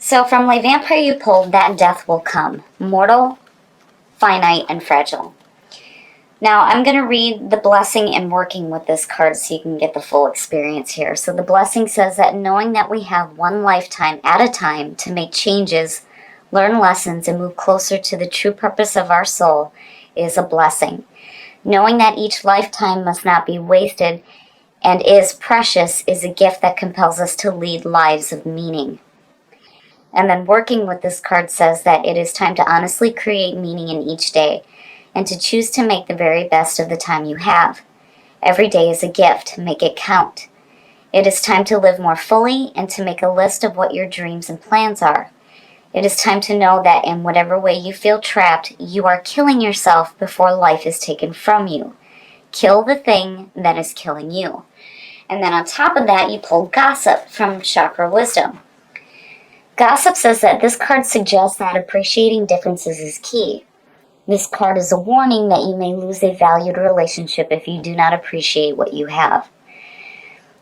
So from Le Vampire you pulled, that death will come. Mortal, finite, and fragile. Now I'm going to read the blessing and working with this card so you can get the full experience here. So the blessing says that knowing that we have one lifetime at a time to make changes, learn lessons, and move closer to the true purpose of our soul is a blessing. Knowing that each lifetime must not be wasted and is precious is a gift that compels us to lead lives of meaning. And then working with this card says that it is time to honestly create meaning in each day and to choose to make the very best of the time you have. Every day is a gift. Make it count. It is time to live more fully and to make a list of what your dreams and plans are. It is time to know that in whatever way you feel trapped, you are killing yourself before life is taken from you. Kill the thing that is killing you. And then on top of that, you pull Gossip from Chakra Wisdom. Gossip says that this card suggests that appreciating differences is key. This card is a warning that you may lose a valued relationship if you do not appreciate what you have.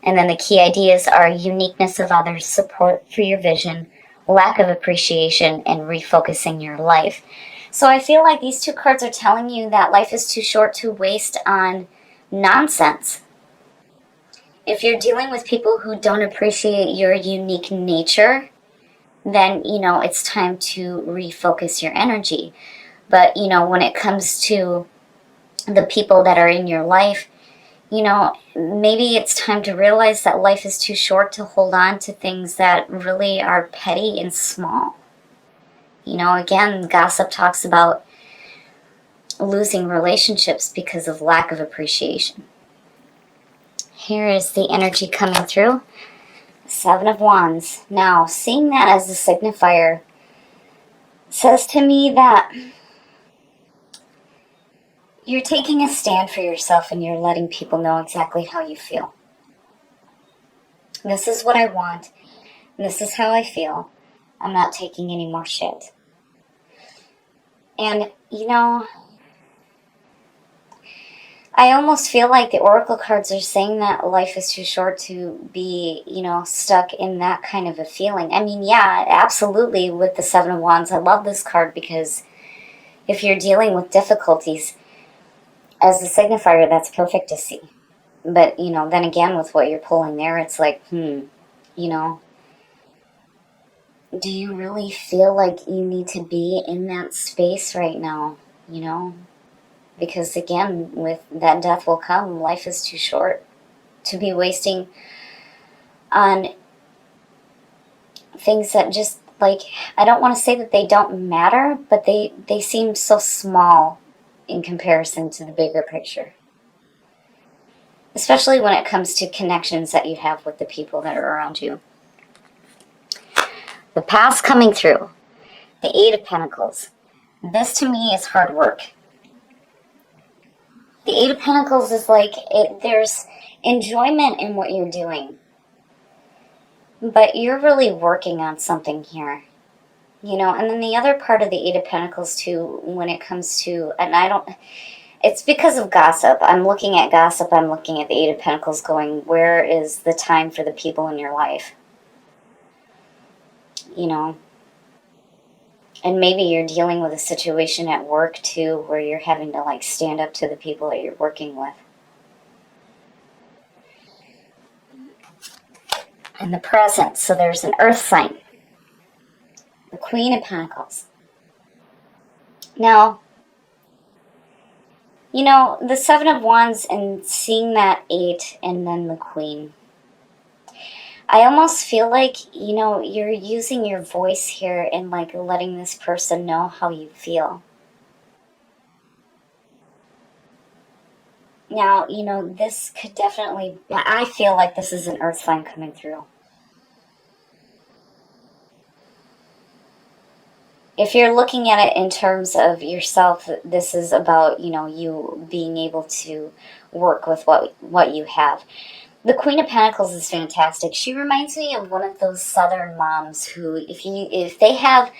And then the key ideas are uniqueness of others, support for your vision, lack of appreciation, and refocusing your life. So I feel like these two cards are telling you that life is too short to waste on nonsense. If you're dealing with people who don't appreciate your unique nature, then, it's time to refocus your energy. But, when it comes to the people that are in your life, maybe it's time to realize that life is too short to hold on to things that really are petty and small. Again, Gossip talks about losing relationships because of lack of appreciation. Here is the energy coming through. Seven of Wands. Now, seeing that as a signifier says to me that you're taking a stand for yourself and you're letting people know exactly how you feel. This is what I want. And this is how I feel. I'm not taking any more shit. And, I almost feel like the Oracle cards are saying that life is too short to be, stuck in that kind of a feeling. I mean, yeah, absolutely with the Seven of Wands. I love this card because if you're dealing with difficulties, as a signifier, that's perfect to see. But, then again, with what you're pulling there, it's like, do you really feel like you need to be in that space right now, Because, again, with that death will come, life is too short to be wasting on things that just, I don't want to say that they don't matter, but they seem so small in comparison to the bigger picture. Especially when it comes to connections that you have with the people that are around you. The past coming through. The Eight of Pentacles. This to me is hard work. The Eight of Pentacles is there's enjoyment in what you're doing. But you're really working on something here. And then the other part of the Eight of Pentacles too, when it comes to, it's because of Gossip. I'm looking at Gossip, I'm looking at the Eight of Pentacles going, where is the time for the people in your life? And maybe you're dealing with a situation at work too, where you're having to stand up to the people that you're working with. And the present, so there's an earth sign. The Queen of Pentacles. Now, the Seven of Wands and seeing that Eight and then the Queen. I almost feel like, you're using your voice here and letting this person know how you feel. Now, this could definitely, I feel like this is an earth sign coming through. If you're looking at it in terms of yourself, this is about, you being able to work with what you have. The Queen of Pentacles is fantastic. She reminds me of one of those Southern moms who, if they have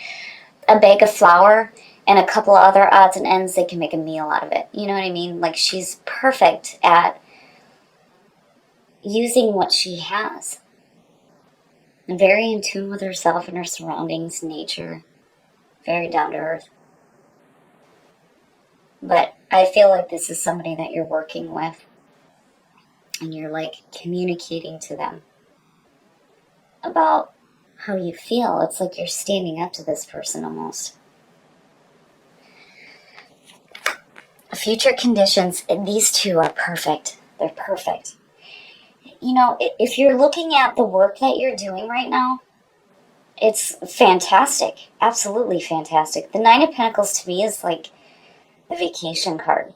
a bag of flour and a couple of other odds and ends, they can make a meal out of it. You know what I mean? She's perfect at using what she has. Very in tune with herself and her surroundings, nature. Very down to earth. But I feel like this is somebody that you're working with and you're like communicating to them about how you feel. It's like you're standing up to this person almost. Future conditions, these two are perfect. They're perfect. You know, if you're looking at the work that you're doing right now, it's fantastic. Absolutely fantastic. The Nine of Pentacles to me is like a vacation card.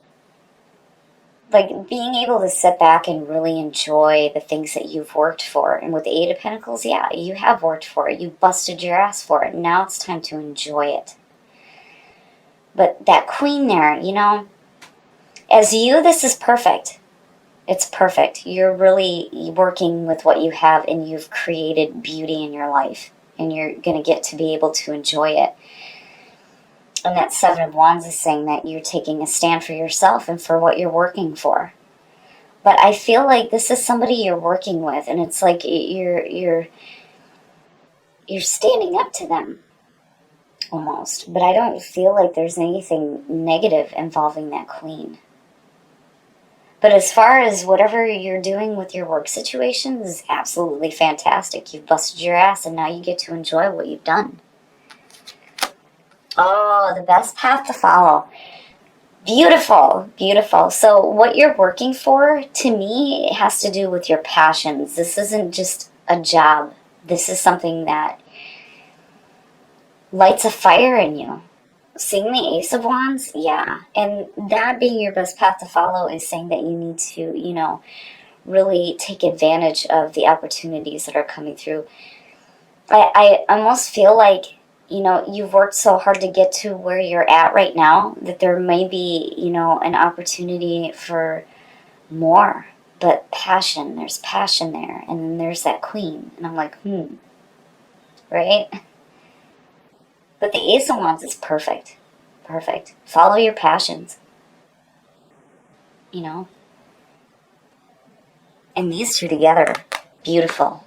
Like being able to sit back and really enjoy the things that you've worked for. And with the Eight of Pentacles, yeah, you have worked for it. You busted your ass for it. Now it's time to enjoy it. But that Queen there, you know, as you, this is perfect. It's perfect. You're really working with what you have and you've created beauty in your life. And you're going to get to be able to enjoy it. And that Seven of Wands is saying that you're taking a stand for yourself and for what you're working for. But I feel like this is somebody you're working with, and it's like you're standing up to them almost. But I don't feel like there's anything negative involving that Queen. But as far as whatever you're doing with your work situation is absolutely fantastic. You've busted your ass, and now you get to enjoy what you've done. Oh, the best path to follow. Beautiful, beautiful. So what you're working for, to me, it has to do with your passions. This isn't just a job. This is something that lights a fire in you. Seeing the Ace of Wands, yeah. And that being your best path to follow is saying that you need to, you know, really take advantage of the opportunities that are coming through. I almost feel like, you know, you've worked so hard to get to where you're at right now that there may be, you know, an opportunity for more. But passion, there's passion there. And then there's that Queen. And I'm like, right? But the Ace of Wands is perfect. Perfect. Follow your passions, you know? And these two together, beautiful.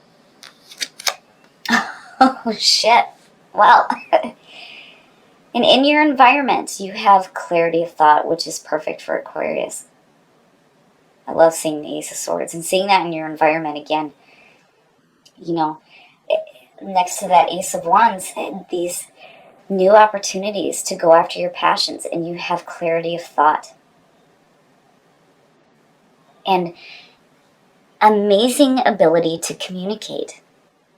Oh, shit. Well, and in your environment, you have clarity of thought, which is perfect for Aquarius. I love seeing the Ace of Swords and seeing that in your environment again. You know, next to that Ace of Wands, these new opportunities to go after your passions, and you have clarity of thought. And amazing ability to communicate.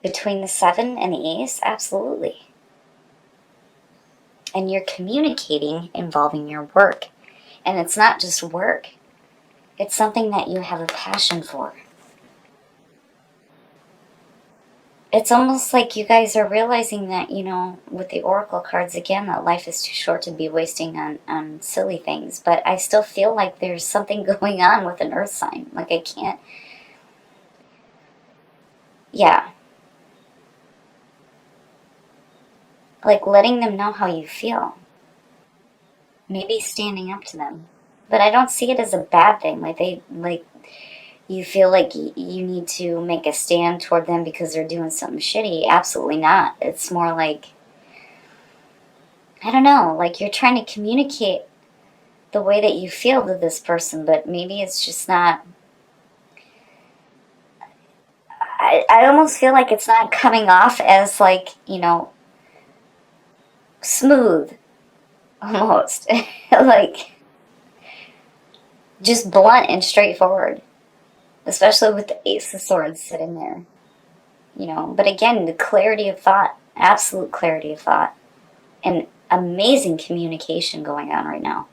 Between the Seven and the Ace, absolutely. And you're communicating involving your work. And it's not just work. It's something that you have a passion for. It's almost like you guys are realizing that, you know, with the Oracle cards again, that life is too short to be wasting on silly things. But I still feel like there's something going on with an Earth sign. Like I can't... Yeah. Like letting them know how you feel. Maybe standing up to them. But I don't see it as a bad thing. Like you feel like you need to make a stand toward them because they're doing something shitty. Absolutely not. It's more like, I don't know, like you're trying to communicate the way that you feel to this person, but maybe it's just not... I almost feel like it's not coming off as like, you know, smooth. Almost. Like, just blunt and straightforward. Especially with the Ace of Swords sitting there. You know, but again, the clarity of thought. Absolute clarity of thought. And amazing communication going on right now.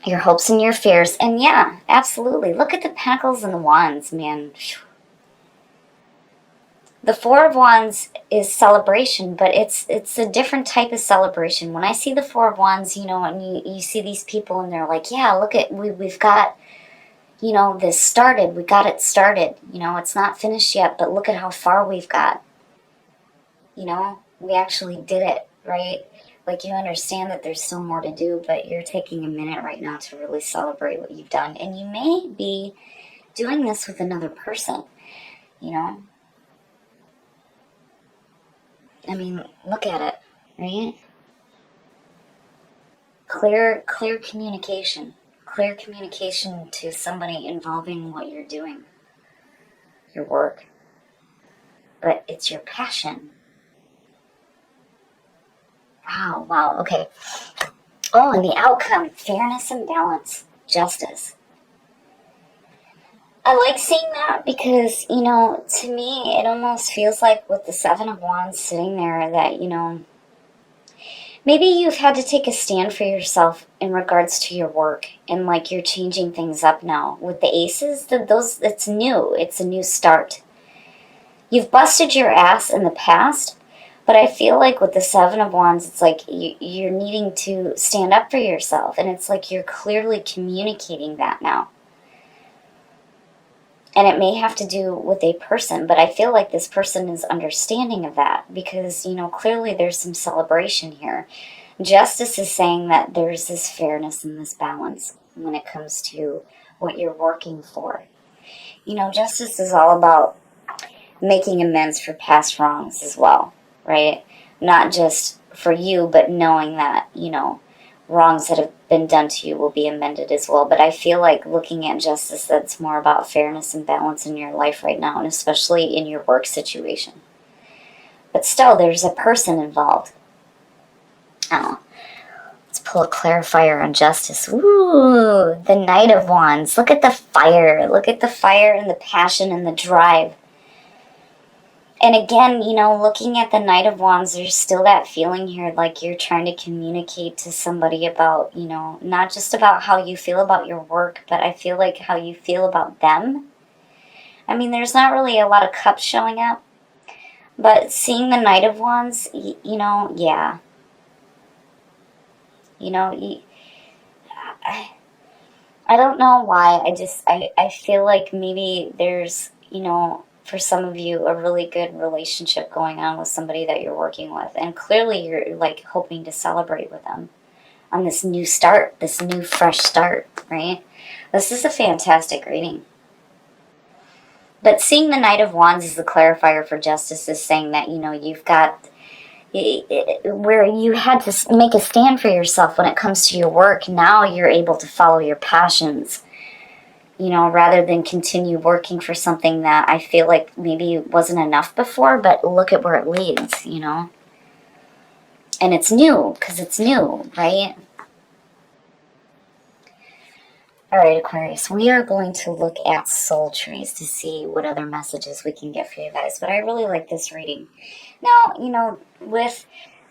Your hopes and your fears. And yeah, absolutely. Look at the Pentacles and the Wands, man. The Four of Wands is celebration, but it's a different type of celebration. When I see the Four of Wands, you know, and you see these people and they're like, yeah, look at, we've got, you know, this started. We got it started. You know, it's not finished yet, but look at how far we've got. You know, we actually did it, right? Like you understand that there's still more to do, but you're taking a minute right now to really celebrate what you've done. And you may be doing this with another person. you know? I mean, look at it, right? Clear communication. Clear communication to somebody involving what you're doing, your work. But it's your passion. Wow, okay. Oh, and the outcome, fairness and balance, justice. I like seeing that because, to me, it almost feels like with the Seven of Wands sitting there that, maybe you've had to take a stand for yourself in regards to your work and like you're changing things up now. With the aces, it's new. It's a new start. You've busted your ass in the past, but I feel like with the Seven of Wands, it's like you're needing to stand up for yourself. And it's like you're clearly communicating that now. And it may have to do with a person, but I feel like this person is understanding of that because, clearly there's some celebration here. Justice is saying that there's this fairness and this balance when it comes to what you're working for. Justice is all about making amends for past wrongs as well, right? Not just for you, but knowing that, wrongs that have been done to you will be amended as well. But I feel like looking at justice, that's more about fairness and balance in your life right now, and especially in your work situation. But still, there's a person involved. Oh, let's pull a clarifier on justice. Ooh, the Knight of Wands. Look at the fire. Look at the fire and the passion and the drive. And again, looking at the Knight of Wands, there's still that feeling here like you're trying to communicate to somebody about, not just about how you feel about your work, but I feel like how you feel about them. I mean, there's not really a lot of cups showing up, but seeing the Knight of Wands, yeah. I don't know why. I feel like maybe there's, for some of you, a really good relationship going on with somebody that you're working with. And clearly you're like hoping to celebrate with them on this new start, this new fresh start, right? This is a fantastic reading. But seeing the Knight of Wands as the clarifier for justice is saying that, you've got where you had to make a stand for yourself when it comes to your work. Now you're able to follow your passions, rather than continue working for something that I feel like maybe wasn't enough before, but look at where it leads, And it's new, because it's new, right? All right, Aquarius, we are going to look at soul trees to see what other messages we can get for you guys. But I really like this reading. Now, with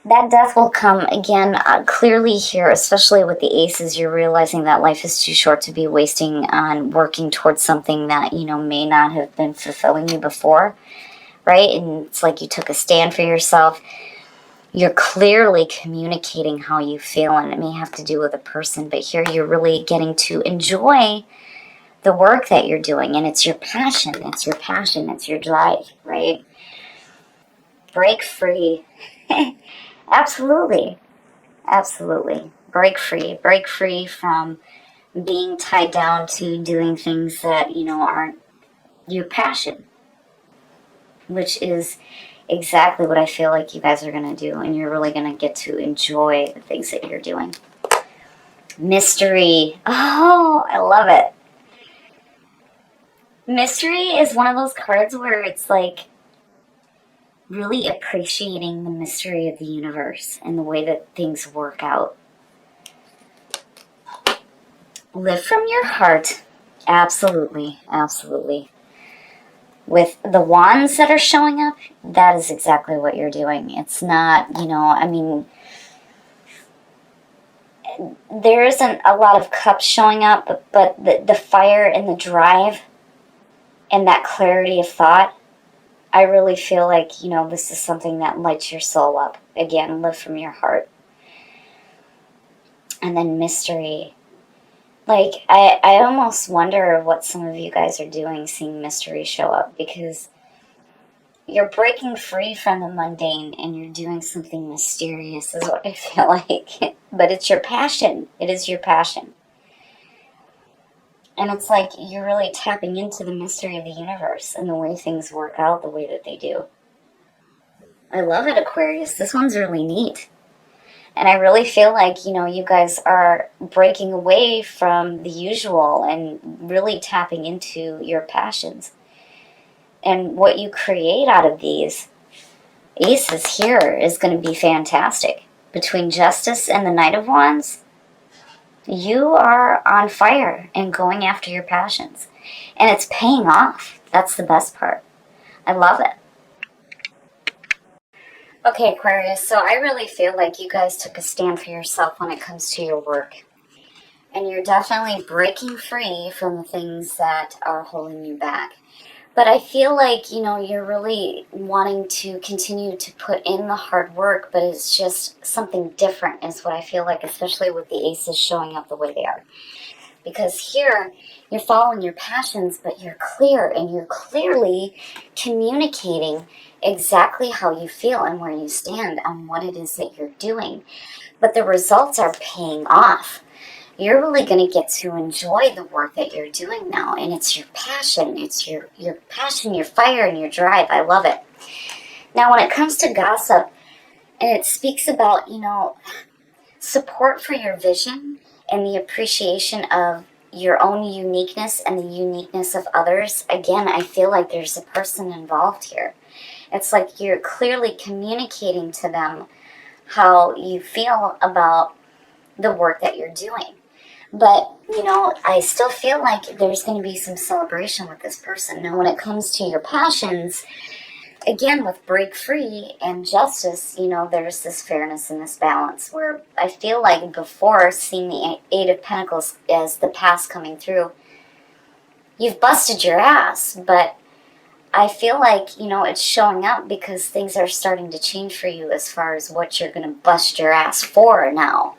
that death will come again, clearly here, especially with the aces, you're realizing that life is too short to be wasting on working towards something that, may not have been fulfilling you before, right? And it's like you took a stand for yourself. You're clearly communicating how you feel, and it may have to do with a person, but here you're really getting to enjoy the work that you're doing, and it's your passion, it's your drive, right? Break free. Absolutely. Break free from being tied down to doing things that, aren't your passion, which is exactly what I feel like you guys are going to do, and you're really going to get to enjoy the things that you're doing. Mystery. Oh, I love it. Mystery is one of those cards where it's like really appreciating the mystery of the universe and the way that things work out. Live from your heart. Absolutely. With the wands that are showing up, that is exactly what you're doing. It's not, there isn't a lot of cups showing up, but the fire and the drive and that clarity of thought, I really feel like, this is something that lights your soul up. Again, live from your heart. And then mystery. Like, I almost wonder what some of you guys are doing seeing mystery show up, because you're breaking free from the mundane and you're doing something mysterious is what I feel like. But it's your passion. It is your passion. And it's like you're really tapping into the mystery of the universe and the way things work out the way that they do. I love it, Aquarius. This one's really neat. And I really feel like, you guys are breaking away from the usual and really tapping into your passions. And what you create out of these aces here is going to be fantastic. Between Justice and the Knight of Wands, you are on fire and going after your passions. And it's paying off. That's the best part. I love it. Okay, Aquarius, so I really feel like you guys took a stand for yourself when it comes to your work. And you're definitely breaking free from the things that are holding you back. But I feel like, you're really wanting to continue to put in the hard work, but it's just something different is what I feel like, especially with the aces showing up the way they are. Because here, you're following your passions, but you're clear and you're clearly communicating exactly how you feel and where you stand on what it is that you're doing. But the results are paying off. You're really going to get to enjoy the work that you're doing now. And it's your passion. It's your passion, your fire, and your drive. I love it. Now, when it comes to gossip, and it speaks about, support for your vision and the appreciation of your own uniqueness and the uniqueness of others. Again, I feel like there's a person involved here. It's like you're clearly communicating to them how you feel about the work that you're doing. But, I still feel like there's going to be some celebration with this person. Now, when it comes to your passions, again, with break free and justice, there's this fairness and this balance where I feel like before seeing the Eight of Pentacles as the past coming through, you've busted your ass, but I feel like, it's showing up because things are starting to change for you as far as what you're going to bust your ass for now.